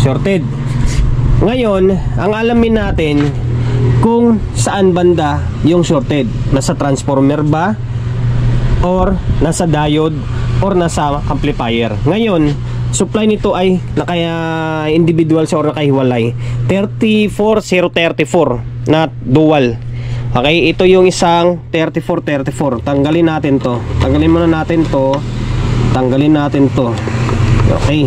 Shorted. Ngayon, ang alamin natin kung saan banda yung shorted. Nasa transformer ba? Or nasa diode? Or nasa amplifier? Ngayon, supply nito ay individual siya or nakahiwalay. 34034 na dual. Okay, ito yung isang 3434. Tanggalin natin to. Tanggalin muna natin to. Tanggalin natin to. Okay.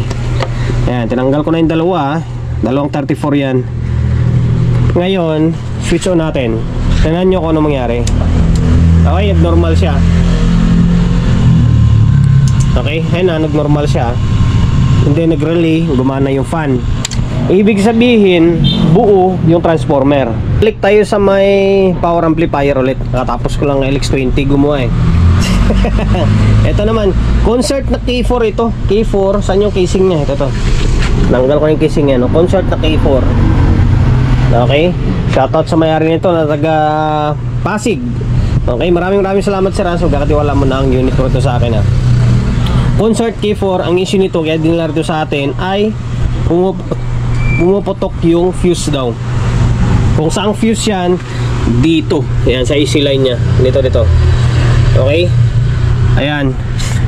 Ayan, tinanggal ko na yung dalawa. Dalawang 34 yan. Ngayon, switch on natin. Tingnan nyo kung ano mangyari. Okay, abnormal siya. Okay, ayun na, nag-normal siya. Hindi nag-relay, gumana yung fan. Ibig sabihin, buo yung transformer. Click tayo sa may power amplifier ulit. Nakatapos ko lang ng LX20 gumawa eh. Ito naman, concert na K4 ito. K4, saan yung casing niya? Ito to. Nanggal ko yung casing niya, no? Concert na K4. Okay, shoutout sa may-ari nito na taga Pasig. Okay, maraming salamat sir. So, kakatiwala mo na ang unit ko ito sa akin ha. Concert K4, ang issue nito kaya dinala ito sa atin ay pumuputok yung fuse daw. Kung saang fuse yan, dito. Ayan, sa easy line nya. Dito. Okay? Ayan.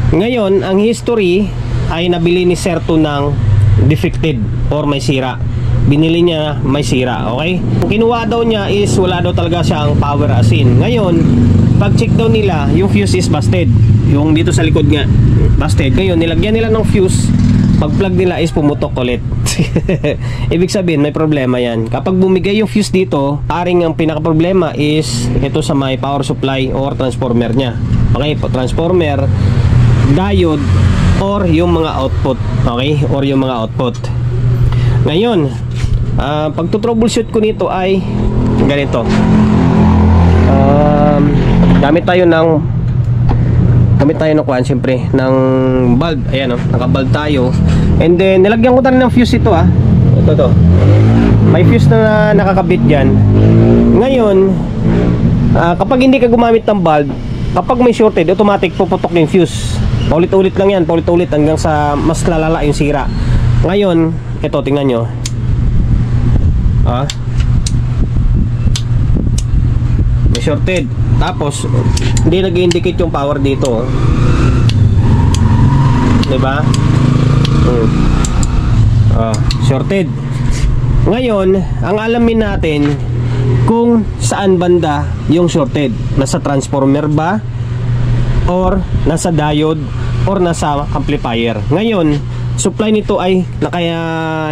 Ngayon, ang history ay nabili ni Sir to ng defected or may sira. Binili niya may sira. Okay? Kung kinuha daw niya is wala daw talaga siyang power as in. Ngayon, pag check daw nila, yung fuse is busted. Yung dito sa likod nga, busted. Ngayon, nilagyan nila ng fuse. Pag plug nila is pumutok ulit. Ibig sabihin may problema yan. Kapag bumigay yung fuse dito, aring ang pinaka problema is ito sa may power supply or transformer nya. Okay, transformer, diode, or yung mga output. Okay, or yung mga output. Ngayon, pag troubleshoot ko nito ay ganito. Gamit tayo ng kuan, siyempre, ng bulb. Ayan o, naka-bulb tayo. And then, nilagyan ko na rin ng fuse ito Ito. May fuse na nakakabit dyan. Ngayon, kapag hindi ka gumamit ng bulb, kapag may shorted, automatic puputok yung fuse. Paulit-ulit lang yan, paulit-ulit hanggang sa mas lalala yung sira. Ngayon, ito, tingnan nyo. May shorted. Tapos hindi nag-indicate yung power dito. Diba? Shorted. Ngayon, ang alamin natin kung saan banda yung shorted. Nasa transformer ba? Or nasa diode? Or nasa amplifier? Ngayon, supply nito ay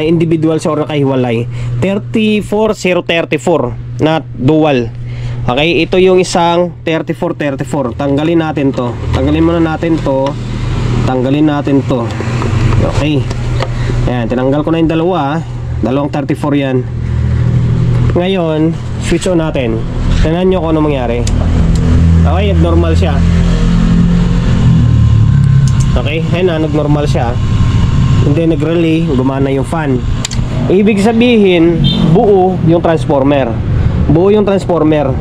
individual siya or nakahiwalay. 34034 na dual. Okay, ito yung isang 3434. Tanggalin natin to. Tanggalin muna natin to. Tanggalin natin to. Okay. Ayan, tinanggal ko na yung dalawa. Dalawang 34 yan. Ngayon, switch on natin. Tingnan nyo kung ano mangyari. Okay, abnormal siya. Okay, ayun na, nag-normal siya. Hindi nag-relay, gumana yung fan. Ibig sabihin, buo yung transformer. Buo yung transformer.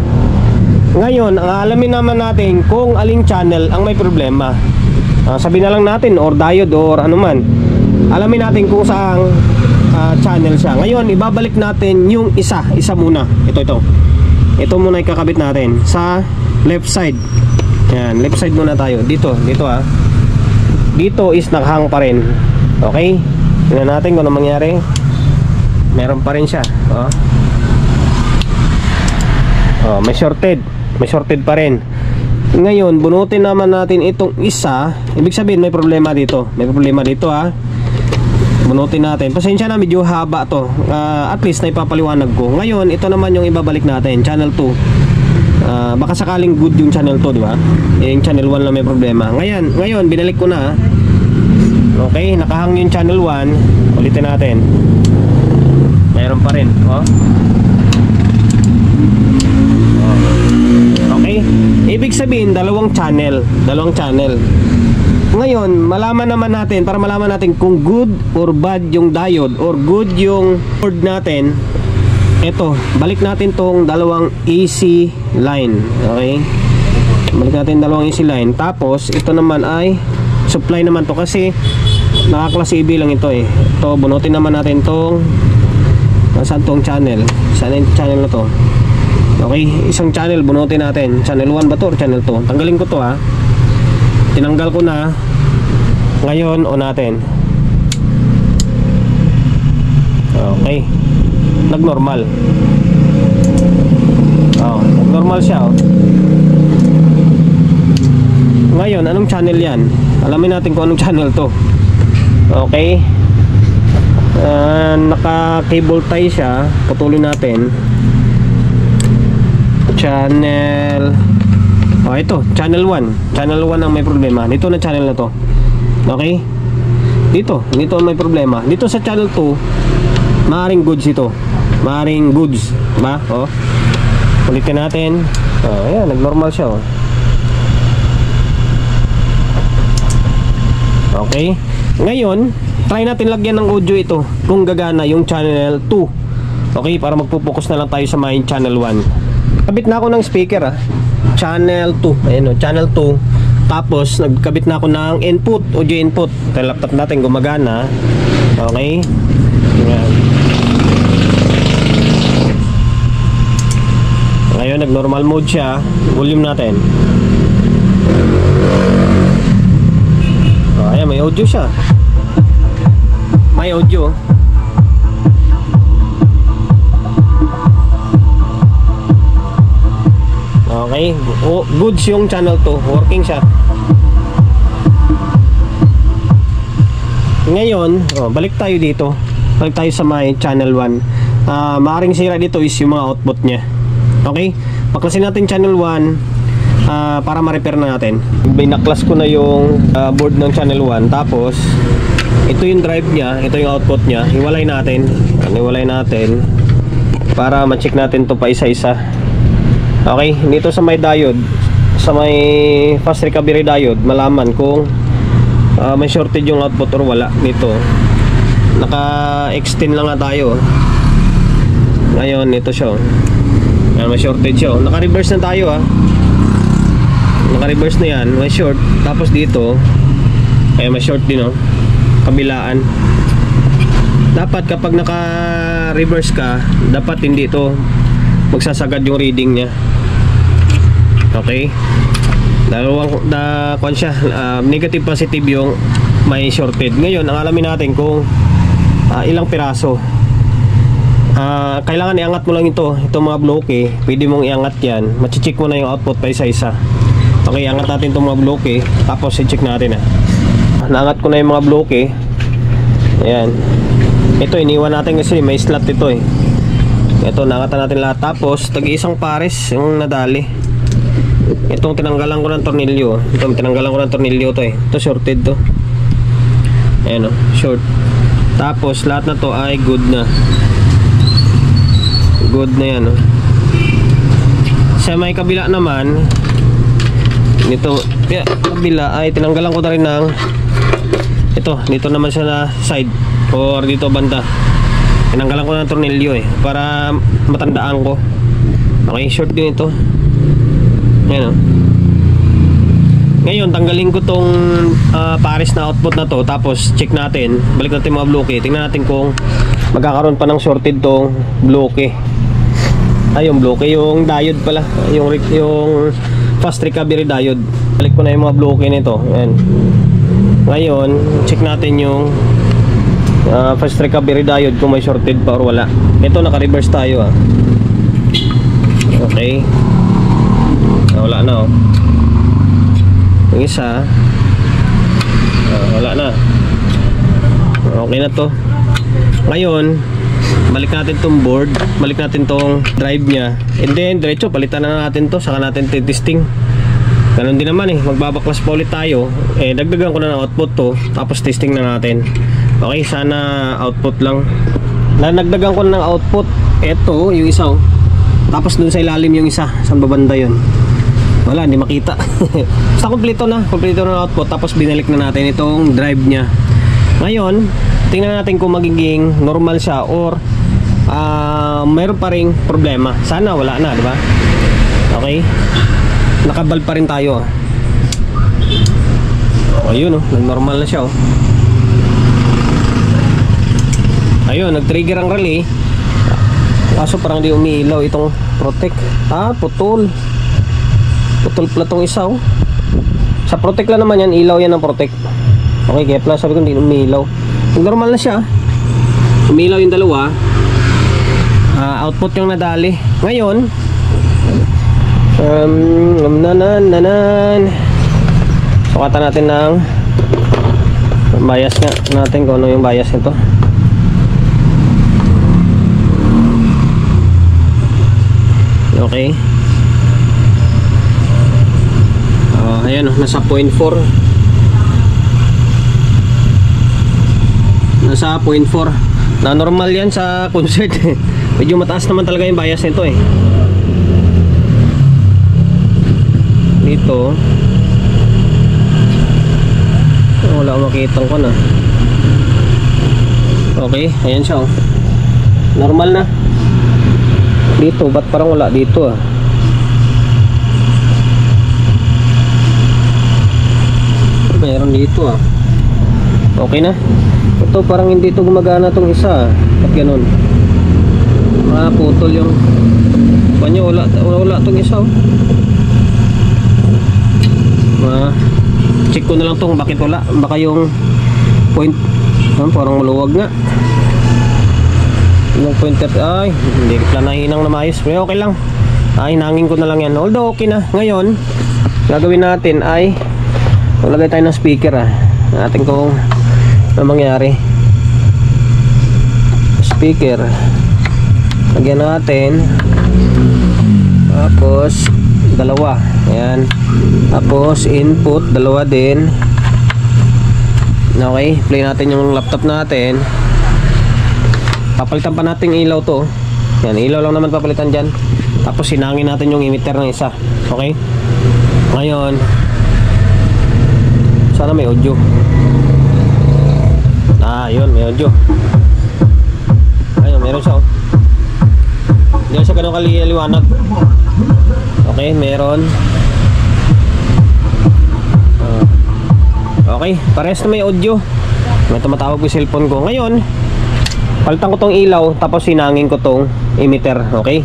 Ngayon, ang alamin naman natin kung aling channel ang may problema. Sabi na lang natin or diode or ano man. Alamin natin kung saang channel siya. Ngayon, ibabalik natin yung isa muna. Ito muna ikakabit natin sa left side. Yan, left side muna tayo. Dito Dito is nakahang pa rin. Okay? Tingnan natin kung ano mangyari. Meron pa rin siya. May shorted pa rin. Ngayon, bunutin naman natin itong isa. Ibig sabihin may problema dito. Bunutin natin. Pasensya na, medyo haba to. At least naipapaliwanag ko. Ngayon, ito naman yung ibabalik natin, channel 2. Baka sakaling good yung channel 2, di ba? Yung channel 1 lang may problema. Ngayon binalik ko na. Okay, nakahang yung channel 1. Ulitin natin. Mayroon pa rin. Okay, ibig sabihin dalawang channel. Ngayon, malaman naman natin, para malaman natin kung good or bad yung diode or good yung board natin. Ito, balik natin tong dalawang AC line. Okay, balik natin dalawang AC line. Tapos ito naman ay supply naman to, kasi Naka-class AB lang ito eh. Ito, bunutin naman natin tong saan tong channel? Saan yung channel na to? Okay, isang channel bunutin natin. Channel 1 ba to or channel 2? Tanggalin ko to ha. Tinanggal ko na. Ngayon, on natin. Okay. Nag-normal. Oh, nag-normal siya oh. Ngayon, anong channel yan? Alamin natin kung anong channel to. Okay. Naka-cable tie siya. Putulin natin. Channel. Oh, ito. Channel 1. Channel 1 ang may problema. Dito na channel na to. Okay. Dito ang may problema. Dito sa channel 2, maaring goods ito. Maaring goods. Ba? Oh. Ulitin natin. Oh, ayan. Nag-normal siya oh. Okay. Ngayon, try natin lagyan ng audio ito kung gagana yung channel 2. Okay, para magpo-focus na lang tayo sa main channel 1. Kabit na ako ng speaker channel 2. Ayan o, channel 2. Tapos, nagkabit na ako ng input, audio input. Ito laptop natin gumagana. Okay. Ayan. Ngayon, nag-normal mode siya. Volume natin. Ayan, may audio siya. May audio. Okay, goods yung channel 2. Working siya. Ngayon, balik tayo dito. Balik tayo sa my channel 1. Maaring sira dito is yung mga output nya. Okay, paklasin natin channel 1 para ma-repair na natin. Binaklas ko na yung board ng channel 1. Tapos ito yung drive nya, ito yung output nya. Hiwalay natin. Hiwalay natin para ma-check natin to pa isa-isa. Okay, dito sa may diode, sa may fast recovery diode, malaman kung may shortage yung output or wala. Dito naka-extend lang nga tayo. Ngayon ito siya. Yan, may shortage siya. Naka-reverse na tayo naka-reverse na yan, may short. Tapos dito ay may short din kabilaan. Dapat kapag naka-reverse ka, dapat hindi ito magsasagad yung reading niya. Okay, negative positive yung may shorted. Ngayon, ang alamin natin kung ilang piraso. Kailangan iangat mo lang itong mga bloke. Pwede mong iangat yan. Machi-check mo na yung output pa isa-isa. Okay, iangat natin itong mga bloke. Tapos i-check natin naangat ko na yung mga bloke. Ayan. Ito, iniwan natin kasi may slot ito Ito, naangatan natin lahat. Tapos, tag-iisang pares yung nadali. Itong tinanggalan ko ng tornilyo. Ito shorted to. Ayan short. Tapos lahat na to ay good na. Good na yan Sa may kabila naman, nito, kabila ay tinanggalan ko na rin ng ito, dito naman siya na side or dito banda. Tinanggalan ko ng tornilyo para matandaan ko. Okay, short din ito. Ayan Ngayon, tanggalin ko tong pares na output na to. Tapos, check natin. Balik natin mga bloke. Tingnan natin kung magkakaroon pa ng shorted tong bloke. Yung bloke. Yung diode pala. Yung fast recovery diode. Balik ko na yung mga bloke nito. Ayan. Ngayon, check natin yung fast recovery diode kung may shorted pa or wala. Ito, naka-reverse tayo Okay. Wala na yung isa wala na. Okay na to. Ngayon, balik natin tong board, balik natin tong drive nya, and then diretso palitan na natin to, saka natin testing. Ganun din naman magbabaklas pa ulit tayo. Dagdagan ko na ng output to, tapos testing na natin. Okay, sana output lang. Nagdagan ko na ng output. Ito yung isa tapos dun sa ilalim yung isa, saan babanda yun? Wala, hindi makita. Basta kompleto na output. Tapos binalik na natin itong drive nya. Ngayon, tingnan natin kung magiging normal siya or mayroon pa ring problema. Sana wala na, di ba? Okay, nakabal pa rin tayo. Ayun normal na siya Ayun, nag-trigger ang relay. Kaso parang di umiilaw itong protect. Putol. Putol pala itong isa, oh. Sa protect lang naman yan, ilaw yan ng protect. Okay, kaya pala sabi ko hindi umiilaw. Normal na siya. Umiilaw yung dalawa. Output yung nadali. Ngayon, sukatan natin ng bias nga natin kung ano yung bias nito. Okay. Ayan, nasa 0.4. Nasa 0.4. Na normal yan sa concert. Medyo mataas naman talaga yung bias nito eh. Dito wala akong makitang ko na. Okay, ayan siya, oh. Normal na. Dito, ba't parang wala dito, ah? Meron dito, ah. Okay na. Ito parang hindi ito gumagana tong isa. Ba't ganun? Putol yung panyo. Wala tong isa, oh. Check ko na lang tong bakit wala. Baka yung point parang maluwag nga yung pointer. Ay, hindi ko pala nahinang na maayos. Pero okay lang. Hinangin ko na lang yan. Although okay na. Ngayon, gagawin natin ay maglagay tayo ng speaker, natin kung ano mangyari. Speaker, lagyan natin. Tapos dalawa. Ayan. Tapos input, dalawa din. Okay, play natin yung laptop natin. Papalitan pa natin ilaw to. Yan, ilaw lang naman papalitan dyan. Tapos sinangin natin yung emitter ng isa. Okay. Ngayon, sana may audio. Yun, may audio. Ayun, meron siya, oh. Hindi siya ganun kaliwanag. Okay, meron. Okay, parehas na may audio. May tumatawag yung cellphone ko. Ngayon, palitan ko tong ilaw, tapos sinangin ko tong emitter. Okay,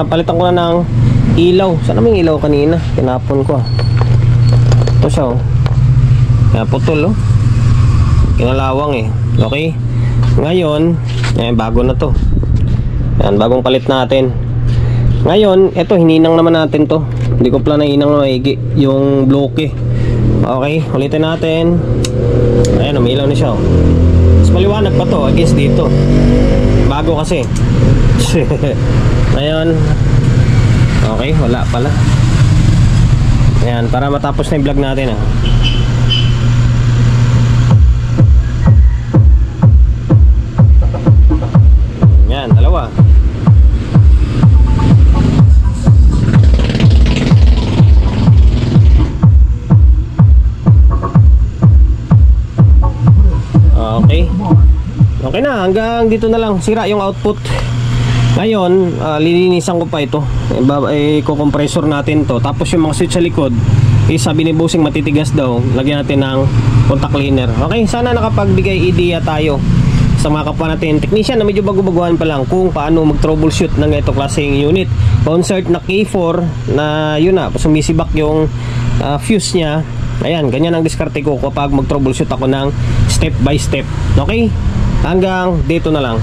palitan ko na ng ilaw. Sana may ilaw kanina, tinapon ko, ito siya, oh. Kaya putol, oh. Kinalawang eh. Okay, ngayon bago na to. Yan, bagong palit natin. Ngayon, eto hininang naman natin to. Hindi ko pala nahinang na maigi yung bloke. Okay, ulitin natin. Ayan, umilaw na siya, oh. Mas maliwanag pa to against dito. Bago kasi. Ngayon, okay, wala pala. Ayan, para matapos na yung vlog natin, ah. Ayan, dalawa. Okay. Okay na, hanggang dito na lang. Sira yung output. Ngayon, lilinisan ko pa ito. Ko-compressor natin to. Tapos yung mga switch sa likod, sabi ni Bossing matitigas daw. Lagyan natin ng contact cleaner. Okay, sana nakapagbigay idea tayo sa mga kapwa natin technician na medyo bago-baguhan pa lang kung paano mag-troubleshoot ng ito klaseng unit. Concert na K4 na yun na, sumisibak yung fuse niya. Ayan, ganyan ang diskarte ko kapag mag-troubleshoot ako ng step by step. Okay? Hanggang dito na lang.